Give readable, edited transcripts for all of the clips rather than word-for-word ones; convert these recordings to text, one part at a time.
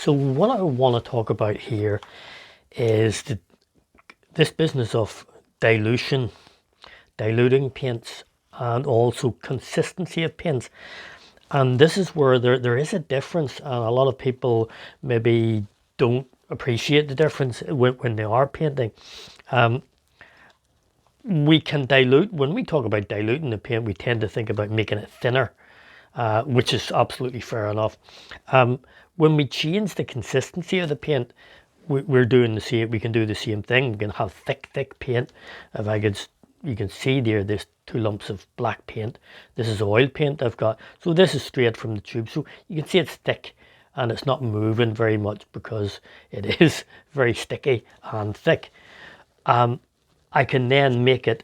So what I want to talk about here is this business of dilution, diluting paints, and also consistency of paints. And this is where there is a difference, and a lot of people maybe don't appreciate the difference when they are painting. We can dilute, when we talk about diluting the paint, we tend to think about making it thinner, which is absolutely fair enough. When we change the consistency of the paint, we're doing the same. We can do the same thing. We can have thick paint. If I could, you can see there's 2 lumps of black paint. This is oil paint I've got. So this is straight from the tube. So you can see it's thick and it's not moving very much because it is very sticky and thick. I can then make it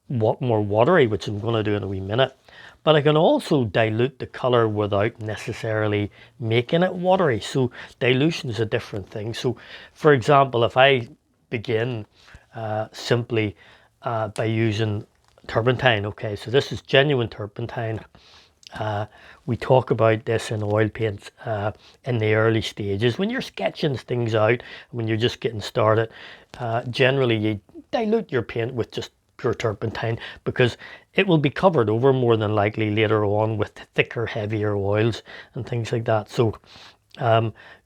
more watery, which I'm going to do in a wee minute. But I can also dilute the color without necessarily making it watery. So dilution is a different thing. So for example, if I begin simply by using turpentine, okay, so this is genuine turpentine. We talk about this in oil paints in the early stages. When you're sketching things out, when you're just getting started, generally you dilute your paint with just pure turpentine because it will be covered over more than likely later on with thicker, heavier oils and things like that. So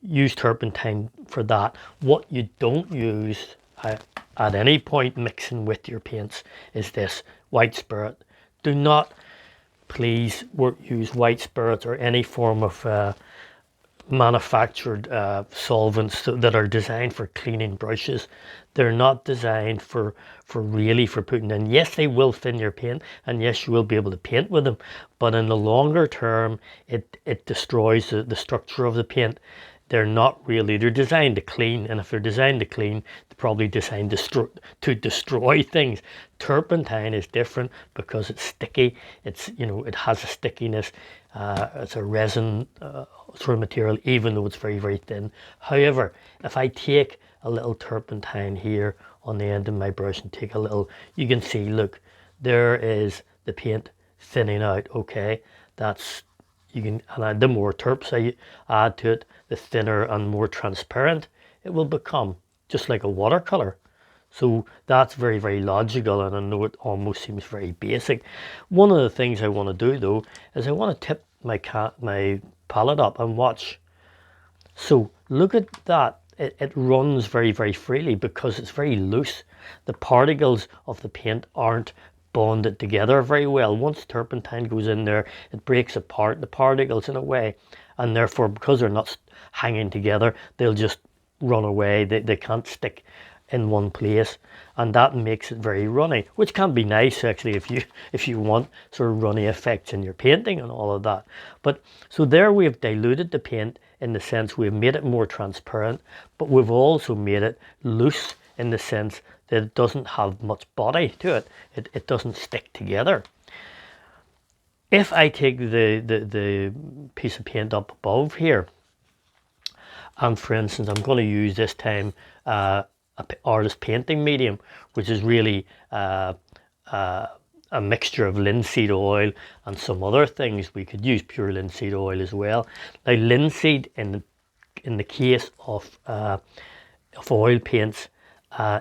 use turpentine for that. What you don't use at any point mixing with your paints is this white spirit. Do not please use white spirits or any form of manufactured solvents that are designed for cleaning brushes. They're not designed for putting in. Yes, they will thin your paint, and yes, you will be able to paint with them, but in the longer term it destroys the structure of the paint. They're not really, they're designed to clean, and if they're designed to clean, they're probably designed to destroy things. Turpentine is different because it's sticky. It's, you know, it has a stickiness. It's a resin sort of material, even though it's very thin. However, if I take a little turpentine here on the end of my brush and take a little, you can see, look, there is the paint thinning out. Okay, that's, you can, and the more terps I add to it, the thinner and more transparent it will become, just like a watercolor. So that's very logical, and I know it almost seems very basic. One of the things I want to do though is I want to tip my palette up and watch. So look at that. It runs very freely because it's very loose. The particles of the paint aren't bonded together very well. Once turpentine goes in there, it breaks apart the particles in a way, and therefore because they're not hanging together, they'll just run away. They can't stick in one place, and that makes it very runny, which can be nice actually if you want sort of runny effects in your painting and all of that. But so there we have diluted the paint in the sense we've made it more transparent, but we've also made it loose in the sense that it doesn't have much body to it. It doesn't stick together. If I take the piece of paint up above here, and for instance, I'm going to use this time a artist painting medium, which is really a mixture of linseed oil and some other things. We could use pure linseed oil as well. Now, linseed in the case of oil paints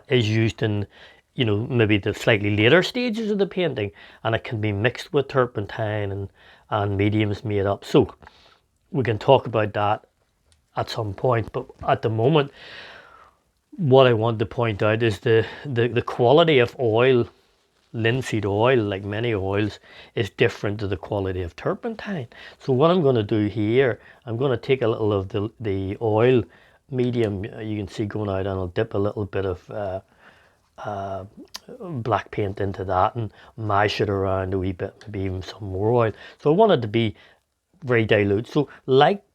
is used in, you know, maybe the slightly later stages of the painting, and it can be mixed with turpentine and mediums made up. So we can talk about that at some point, but at the moment what I want to point out is the quality of oil, linseed oil, like many oils, is different to the quality of turpentine. So what I'm going to do here, I'm going to take a little of the oil medium, you can see going out, and I'll dip a little bit of black paint into that and mash it around a wee bit, maybe even some more oil. So I want it to be very dilute. So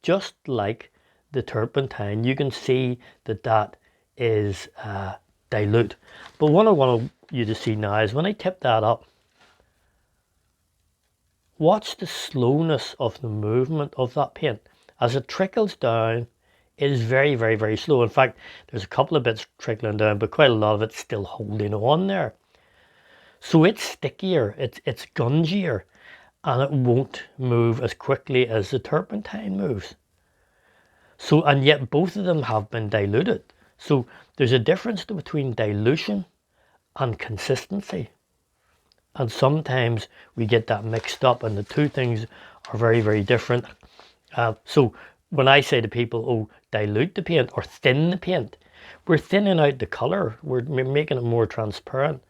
just like the turpentine, you can see that is dilute. But what I want you to see now is when I tip that up, watch the slowness of the movement of that paint. As it trickles down, it is very slow. In fact, there's a couple of bits trickling down, but quite a lot of it's still holding on there. So it's stickier, it's gungier, and it won't move as quickly as the turpentine moves. So, and yet both of them have been diluted. So there's a difference between dilution and consistency. And sometimes we get that mixed up, and the two things are very, very different. So when I say to people, oh, dilute the paint or thin the paint, we're thinning out the color. We're making it more transparent.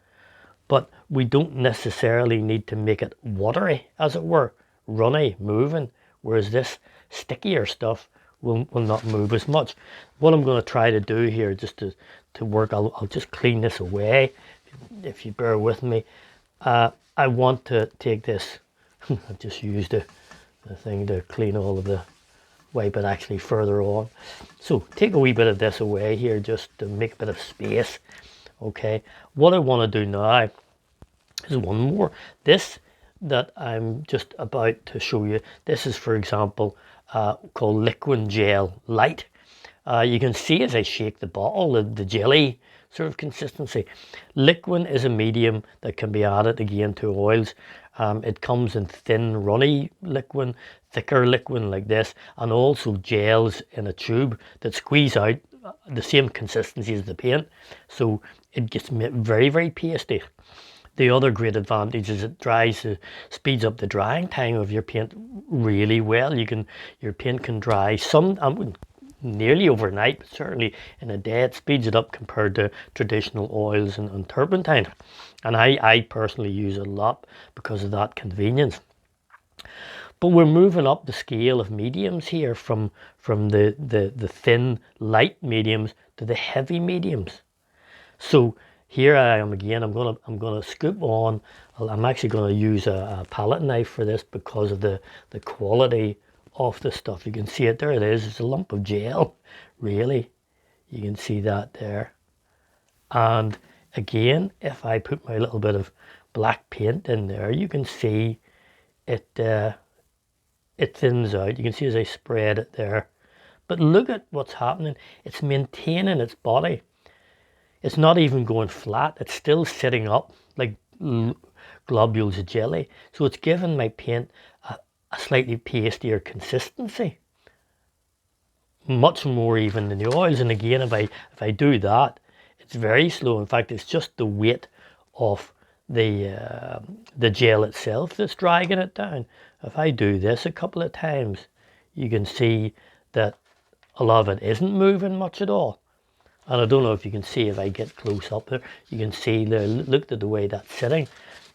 But we don't necessarily need to make it watery, as it were, runny, moving. Whereas this stickier stuff will not move as much. What I'm going to try to do here, just to work, I'll just clean this away, if you bear with me. I want to take this, I've just used the thing to clean all of the, wipe it actually further on. So take a wee bit of this away here just to make a bit of space. Okay, what I want to do now is one more. This that I'm just about to show you, this is, for example, called Liquid Gel Light. You can see as I shake the bottle, the jelly sort of consistency. Liquid is a medium that can be added again to oils. It comes in thin, runny liquid, thicker liquid like this, and also gels in a tube that squeeze out the same consistency as the paint. So it gets very, very pasty. The other great advantage is it dries, speeds up the drying time of your paint really well. Your paint can dry nearly overnight, but certainly in a day it speeds it up compared to traditional oils and turpentine. And I personally use it a lot because of that convenience. But we're moving up the scale of mediums here from the thin, light mediums to the heavy mediums. So here I am again. I'm gonna scoop on. I'm actually gonna use a palette knife for this because of the quality of the stuff. You can see it there. It is. It's a lump of gel, really. You can see that there. And again, if I put my little bit of black paint in there, you can see it. It thins out. You can see as I spread it there. But look at what's happening. It's maintaining its body. It's not even going flat. It's still sitting up like globules of jelly. So it's giving my paint a slightly pastier consistency. Much more even than the oils. And again, if I do that, it's very slow. In fact, it's just the weight of the gel itself that's dragging it down. If I do this a couple of times, you can see that a lot of it isn't moving much at all. And I don't know if you can see, if I get close up there, you can see there, look at the way that's sitting.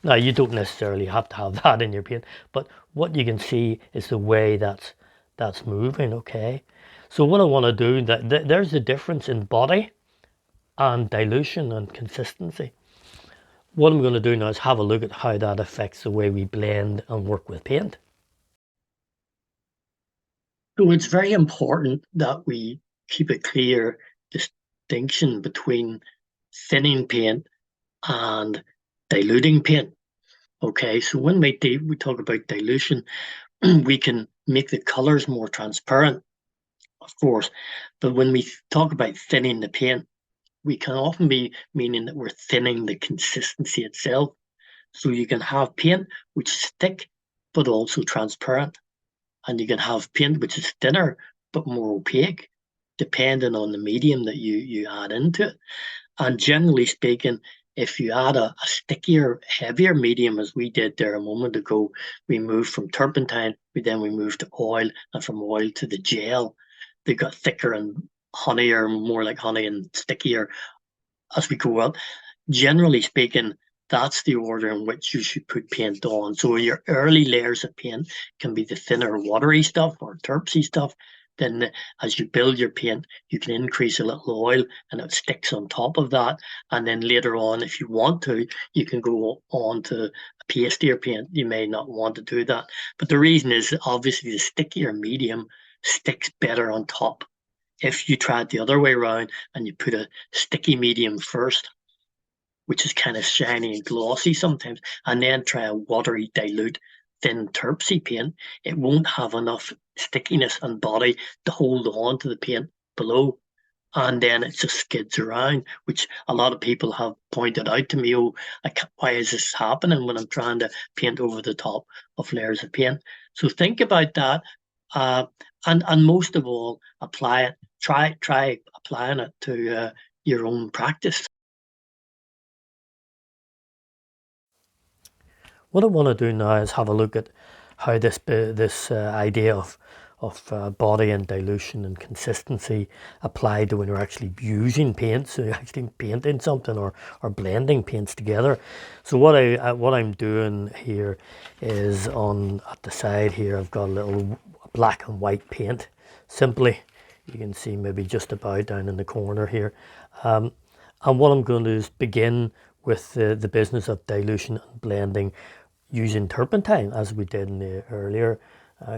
Now, you don't necessarily have to have that in your paint, but what you can see is the way that's moving, okay? So what I want to do, there's the difference in body and dilution and consistency. What I'm going to do now is have a look at how that affects the way we blend and work with paint. So it's very important that we keep a clear distinction between thinning paint and diluting paint. Okay, so when we talk about dilution, we can make the colors more transparent, of course. But when we talk about thinning the paint, we can often be meaning that we're thinning the consistency itself. So you can have paint which is thick but also transparent, and you can have paint which is thinner but more opaque, depending on the medium that you add into it. And generally speaking, if you add a stickier, heavier medium, as we did there a moment ago, we moved from turpentine, we moved to oil, and from oil to the gel. They got thicker and honeyer, more like honey, and stickier as we go up. Generally speaking, that's the order in which you should put paint on. So your early layers of paint can be the thinner, watery stuff or terpsy stuff. Then as you build your paint, you can increase a little oil and it sticks on top of that. And then later on, if you want to, you can go on to a pastier paint. You may not want to do that. But the reason is obviously the stickier medium sticks better on top. If you try it the other way around and you put a sticky medium first, which is kind of shiny and glossy sometimes, and then try a watery, dilute, thin terpsy paint, it won't have enough stickiness and body to hold on to the paint below. And then it just skids around, which a lot of people have pointed out to me, oh, why is this happening when I'm trying to paint over the top of layers of paint? So think about that. uh, and most of all, apply it. Try applying it to your own practice. What I want to do now is have a look at how this idea of body and dilution and consistency apply to when you're actually using paints, so you're actually painting something or blending paints together. So what I'm doing here is at the side here I've got a little black and white paint. Simply, you can see maybe just about down in the corner here. And what I'm going to do is begin with the business of dilution and blending using turpentine, as we did in the earlier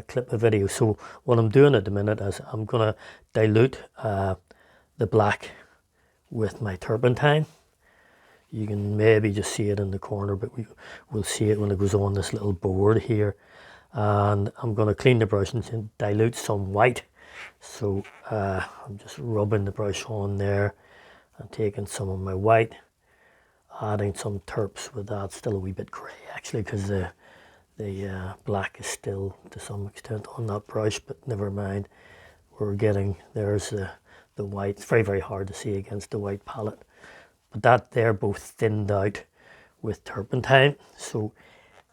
clip of video. So what I'm doing at the minute is I'm going to dilute the black with my turpentine. You can maybe just see it in the corner, but we'll see it when it goes on this little board here. And I'm going to clean the brush and dilute some white. So I'm just rubbing the brush on there and taking some of my white, adding some terps with that. Still a wee bit grey actually, because the black is still to some extent on that brush, but never mind. We're getting, there's the white. It's very, very hard to see against the white palette, but that they're both thinned out with turpentine. So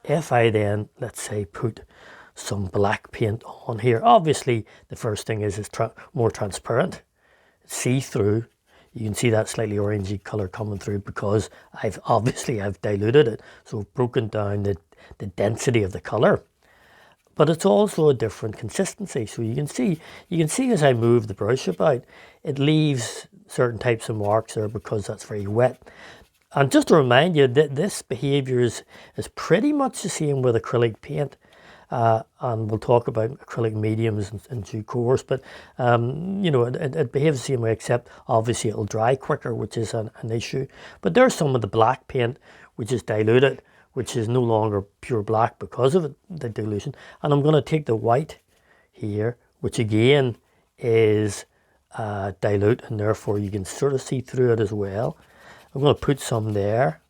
if I then, let's say, put some black paint on here, obviously the first thing is it's more transparent, see-through. You can see that slightly orangey color coming through because I've diluted it, so I've broken down the density of the color. But it's also a different consistency. So you can see as I move the brush about, it leaves certain types of marks there because that's very wet. And just to remind you that this behavior is pretty much the same with acrylic paint. And we'll talk about acrylic mediums in due course, but you know, it behaves the same way, except obviously it'll dry quicker, which is an issue. But there's some of the black paint which is diluted, which is no longer pure black because of the dilution. And I'm going to take the white here, which again is dilute, and therefore you can sort of see through it as well. I'm going to put some there,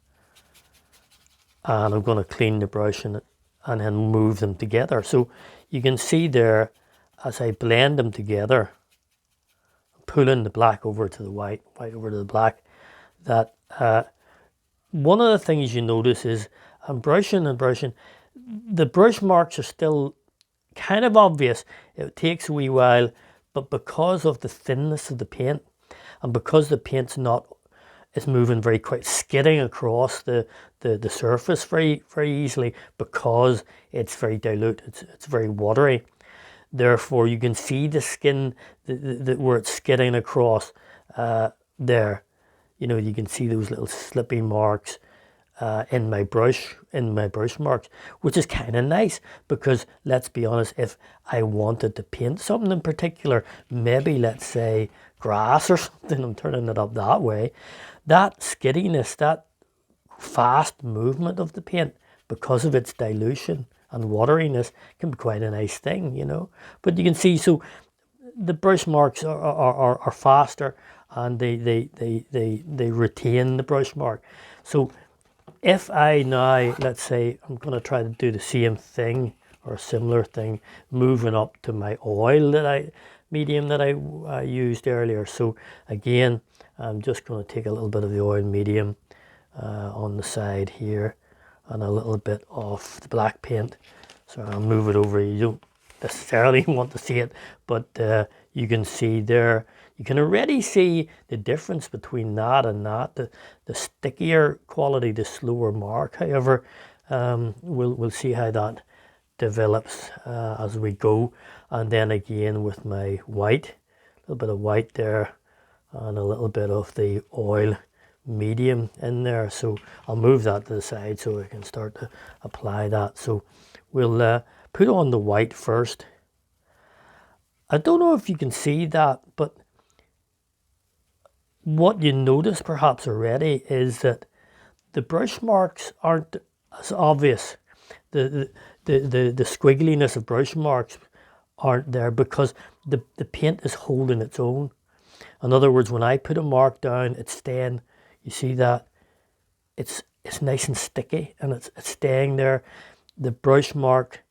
and I'm going to clean the brush and then move them together. So you can see there, as I blend them together, pulling the black over to the white over to the black, that one of the things you notice is I'm brushing and brushing. The brush marks are still kind of obvious. It takes a wee while, but because of the thinness of the paint and because the paint's not, it's moving very quick, skidding across the surface very, very easily because it's very dilute, it's very watery. Therefore, you can see the skin where it's skidding across there. You know, you can see those little slippy marks in my brush marks, which is kind of nice because let's be honest, if I wanted to paint something in particular, maybe let's say grass or something, I'm turning it up that way, that skiddiness, that fast movement of the paint because of its dilution and wateriness can be quite a nice thing, you know. But you can see, so the brush marks are faster and they retain the brush mark. So if I now, let's say, I'm going to try to do the same thing or a similar thing, moving up to my oil medium that I used earlier. So again, I'm just going to take a little bit of the oil medium on the side here and a little bit of the black paint. So I'll move it over. You don't necessarily want to see it, but you can see there, you can already see the difference between that and that. The stickier quality, the slower mark. However, we'll see how that develops as we go. And then again with my white, a little bit of white there and a little bit of the oil medium in there. So I'll move that to the side so I can start to apply that. So we'll put on the white first. I don't know if you can see that, but what you notice perhaps already is that the brush marks aren't as obvious. The squiggliness of brush marks aren't there because the paint is holding its own. In other words, when I put a mark down, it's staying. You see that? It's nice and sticky and it's staying there. The brush mark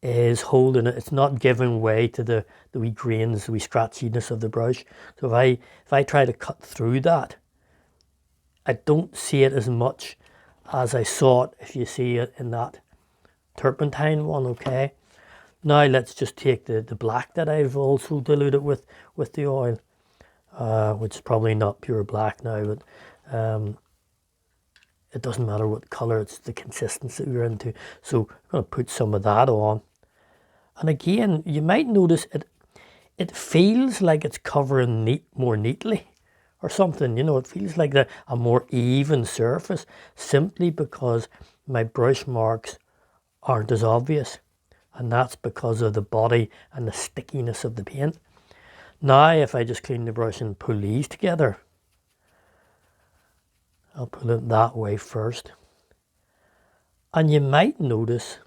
is holding it. It's not giving way to the wee grains, the wee scratchiness of the brush. So if I try to cut through that, I don't see it as much as I saw it if you see it in that turpentine one, okay? Now let's just take the black that I've also diluted with the oil, which is probably not pure black now, but it doesn't matter what color, it's the consistency we're into. So I'm going to put some of that on. And again, you might notice it feels like it's covering more neatly or something, you know, it feels like a more even surface simply because my brush marks aren't as obvious. And that's because of the body and the stickiness of the paint. Now, if I just clean the brush and pull these together, I'll pull it that way first. And you might notice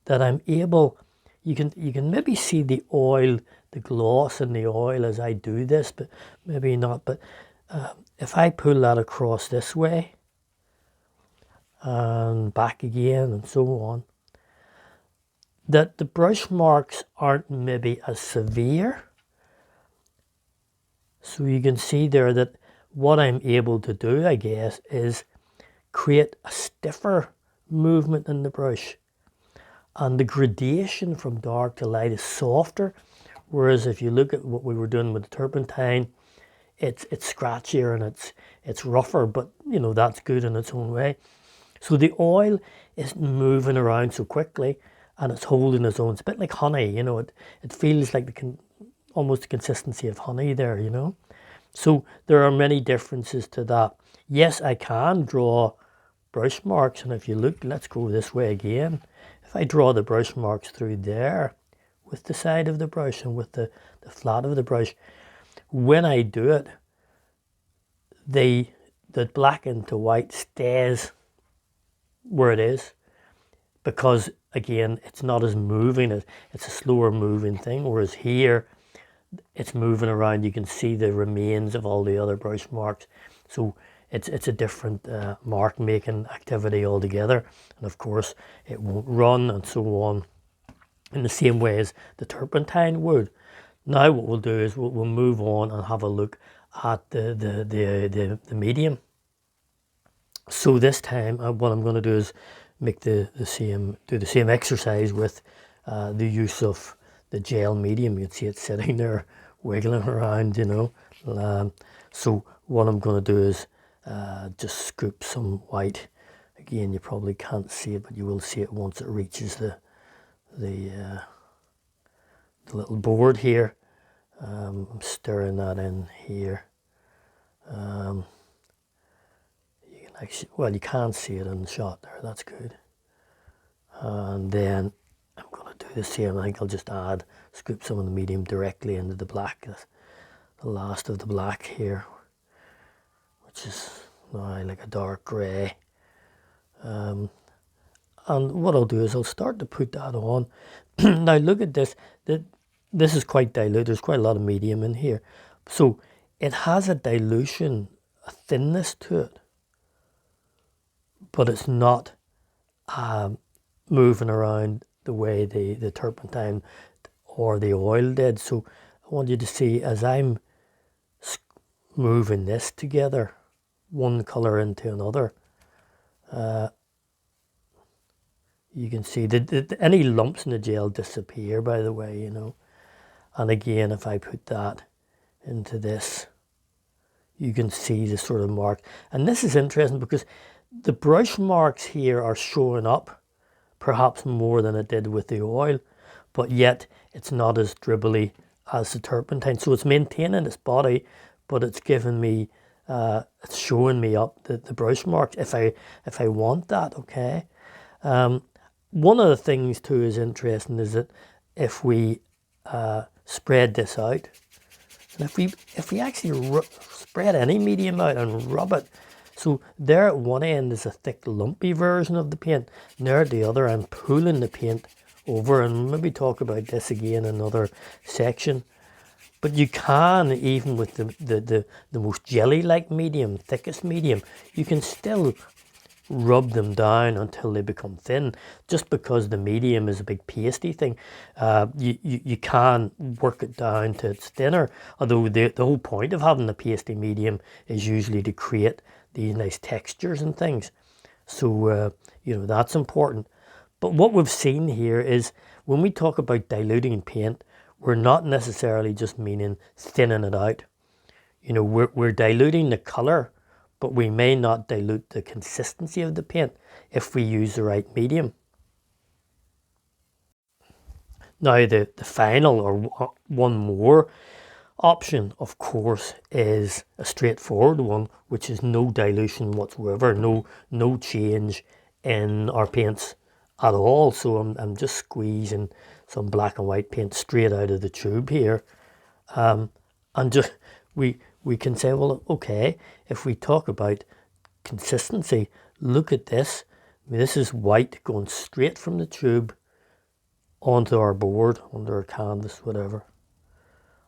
that I'm able, you can maybe see the oil, the gloss in the oil as I do this, but maybe not. But if I pull that across this way and back again and so on, that the brush marks aren't maybe as severe. So you can see there that what I'm able to do, I guess, is create a stiffer movement in the brush. And the gradation from dark to light is softer. Whereas if you look at what we were doing with the turpentine, it's scratchier and it's rougher, but you know, that's good in its own way. So the oil isn't moving around so quickly and it's holding its own. It's a bit like honey, you know, it feels like almost the consistency of honey there, you know. So there are many differences to that. Yes, I can draw brush marks, and if you look, let's go this way again. If I draw the brush marks through there with the side of the brush and with the flat of the brush, when I do it, the black into white stays where it is, because again, it's not as moving, it's a slower moving thing, whereas here it's moving around. You can see the remains of all the other brush marks. So it's a different mark making activity altogether. And of course it won't run and so on in the same way as the turpentine would. Now what we'll do is we'll move on and have a look at the medium. So this time what I'm going to do is make do the same exercise with the use of the gel medium. You can see it sitting there wiggling around, you know. So what I'm going to do is just scoop some white. Again, you probably can't see it, but you will see it once it reaches the little board here. I'm stirring that in here. You can actually, well, you can't see it in the shot there. That's good. And then I'm going to do the same. I think I'll just scoop some of the medium directly into the black. That's the last of the black here, which is now like a dark grey. And what I'll do is I'll start to put that on. Now look at this. This is quite dilute. There's quite a lot of medium in here. So it has a dilution, a thinness to it, but it's not moving around the way the turpentine or the oil did. So I want you to see as I'm moving this together, one color into another, you can see that any lumps in the gel disappear, by the way, you know. And again, if I put that into this, you can see the sort of mark. And this is interesting because the brush marks here are showing up perhaps more than it did with the oil, but yet it's not as dribbly as the turpentine. So it's maintaining its body, but it's giving me, it's showing me up the brush marks if I want that, okay? One of the things too is interesting is that if we spread this out, and if we actually spread any medium out and rub it, so there at one end is a thick lumpy version of the paint, and there at the other I'm pulling the paint over, and maybe talk about this again in another section. But you can, even with the most jelly-like medium, thickest medium, you can still rub them down until they become thin. Just because the medium is a big pasty thing, you can work it down to it's thinner. Although the whole point of having the pasty medium is usually to create these nice textures and things. So, that's important. But what we've seen here is when we talk about diluting paint, we're not necessarily just meaning thinning it out. We're diluting the color, but we may not dilute the consistency of the paint if we use the right medium. Now, the final or one more option, of course, is a straightforward one, which is no dilution whatsoever, no change in our paints at all. So I'm just squeezing some black and white paint straight out of the tube here, and just we can say, well, okay, if we talk about consistency, look at this. I mean, this is white going straight from the tube onto our board, onto our canvas, whatever.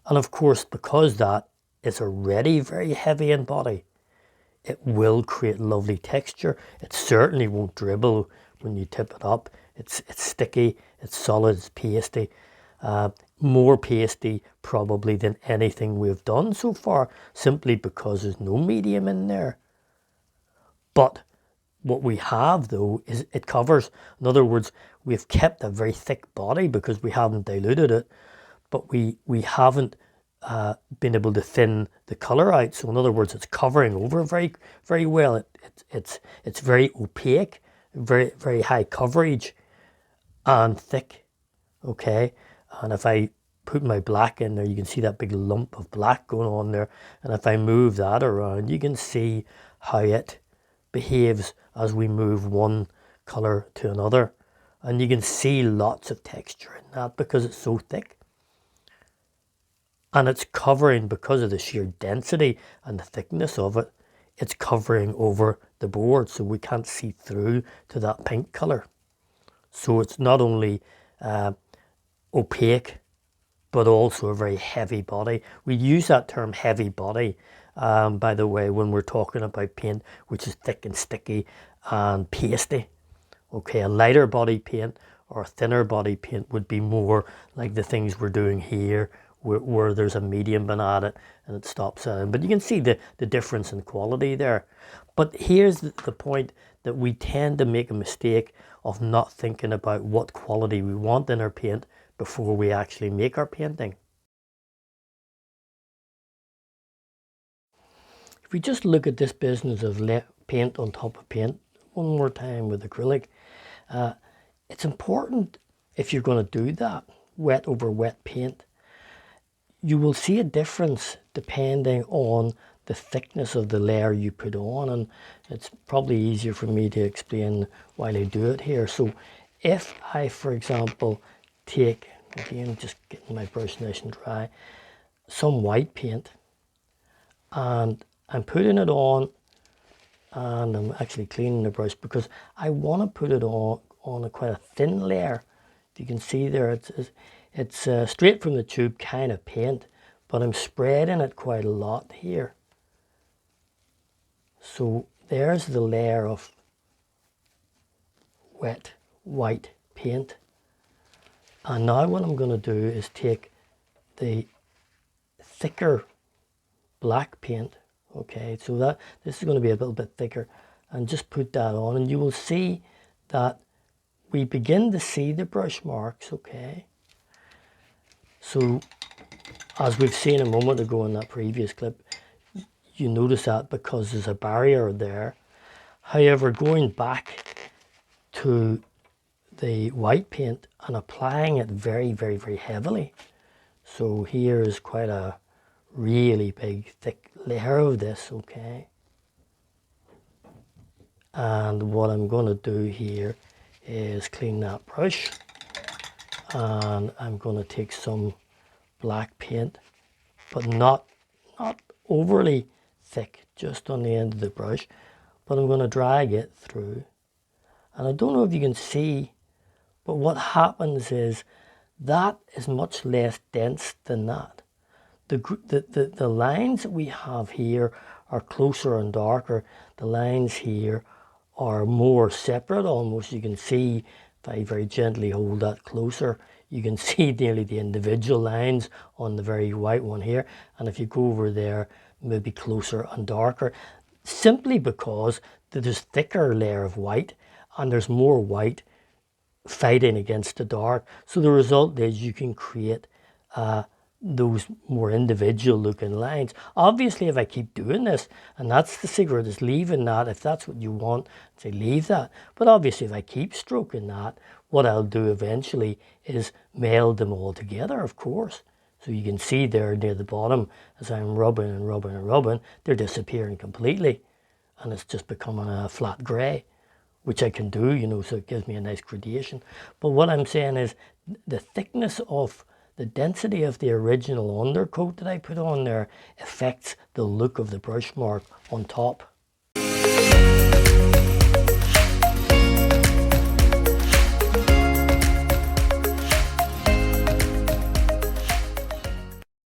And of course, because that is already very heavy in body, it will create lovely texture. It certainly won't dribble when you tip it up. It's sticky, it's solid, it's pasty. More pasty probably than anything we've done so far, simply because there's no medium in there. But what we have though is it covers. In other words, we've kept a very thick body because we haven't diluted it, but we haven't been able to thin the color out. So in other words, it's covering over very, very well. It's very opaque, very, very high coverage and thick. Okay, and if I put my black in there, you can see that big lump of black going on there. And if I move that around, you can see how it behaves as we move one color to another. And you can see lots of texture in that because it's so thick. And it's covering, because of the sheer density and the thickness of it, it's covering over the board, so we can't see through to that pink color. So it's not only opaque, but also a very heavy body. We use that term heavy body, by the way, when we're talking about paint which is thick and sticky and pasty. Okay, a lighter body paint or a thinner body paint would be more like the things we're doing here, where there's a medium been added and it stops out. But you can see the difference in quality there. But here's the point, that we tend to make a mistake of not thinking about what quality we want in our paint before we actually make our painting. If we just look at this business of paint on top of paint one more time with acrylic, it's important, if you're going to do that, wet over wet paint, you will see a difference depending on the thickness of the layer you put on, and it's probably easier for me to explain while I do it here. So if I, for example, take, again, just getting my brush nice and dry, some white paint, and I'm putting it on, and I'm actually cleaning the brush because I want to put it on quite a thin layer. You can see there, it's straight from the tube kind of paint, but I'm spreading it quite a lot here. So there's the layer of wet white paint. And now what I'm going to do is take the thicker black paint, okay, so that this is going to be a little bit thicker, and just put that on, and you will see that we begin to see the brush marks, okay. So as we've seen a moment ago in that previous clip, you notice that because there's a barrier there. However, going back to the white paint and applying it very, very, very heavily. So here is quite a really big, thick layer of this, okay. And what I'm going to do here is clean that brush, and I'm going to take some black paint, but not overly thick, just on the end of the brush, but I'm going to drag it through. And I don't know if you can see, but what happens is that is much less dense than that. The lines that we have here are closer and darker. The lines here are more separate almost. You can see, if I very gently hold that closer, you can see nearly the individual lines on the very white one here. And if you go over there, maybe closer and darker, simply because there's thicker layer of white and there's more white fighting against the dark. So the result is you can create those more individual looking lines. Obviously, if I keep doing this, and that's the secret, is leaving that, if that's what you want, say leave that. But obviously, if I keep stroking that, what I'll do eventually is meld them all together, of course. So you can see there near the bottom, as I'm rubbing and rubbing and rubbing, they're disappearing completely. And it's just becoming a flat grey, which I can do, so it gives me a nice gradation. But what I'm saying is the thickness of the density of the original undercoat that I put on there affects the look of the brush mark on top.